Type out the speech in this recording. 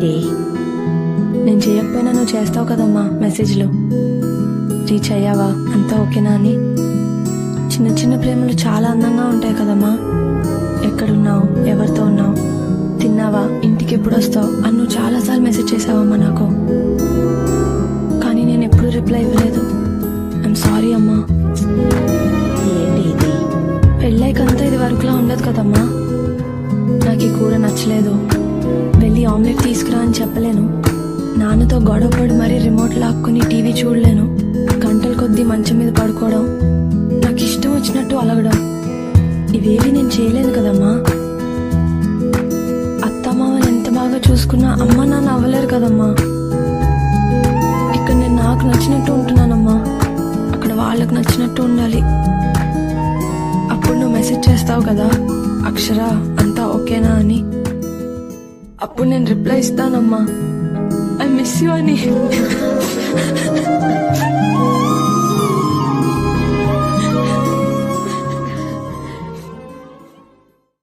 ఏంటి? నేను చేయకపోయినా నువ్వు చేస్తావు కదమ్మా మెసేజ్లు. రీచ్ అయ్యావా, అంతా ఓకేనా అని. చిన్న చిన్న ప్రేమలు చాలా అందంగా ఉంటాయి కదమ్మా. ఎక్కడున్నావు, ఎవరితో ఉన్నావు, తిన్నావా, ఇంటికి ఎప్పుడు వస్తావు అని నువ్వు చాలాసార్లు మెసేజ్ చేసావమ్మా నాకు. కానీ నేను ఎప్పుడు రిప్లై ఇవ్వలేదు. ఐఎమ్ సారీ అమ్మా. ఏంటి ఇది? పెళ్ళైకంతా ఇది వరకులా ఉండదు కదమ్మా. నాకు ఈ కూర నచ్చలేదు, వెళ్ళి ఆమ్లెట్ తీసుకురా అని చెప్పలేను. నాన్నతో గొడవపడి మరీ రిమోట్ లాక్కుని టీవీ చూడలేను. గంటల కొద్దీ మంచం మీద పడుకోవడం, నాకు ఇష్టం వచ్చినట్టు అలగడం, ఇవేవి నేను చేయలేను కదమ్మా. అత్తమామలు ఎంత బాగా చూసుకున్నా అమ్మ నాన్న అవ్వలేరు కదమ్మా. ఇక్కడ నేను నాకు నచ్చినట్టు ఉంటున్నానమ్మా, అక్కడ వాళ్ళకు నచ్చినట్టు ఉండాలి. అప్పుడు నువ్వు మెసేజ్ చేస్తావు కదా, అక్షర అంతా ఓకేనా అని. అప్పుడు నేను రిప్లై ఇస్తానమ్మా, ఐ మిస్ యూ అని.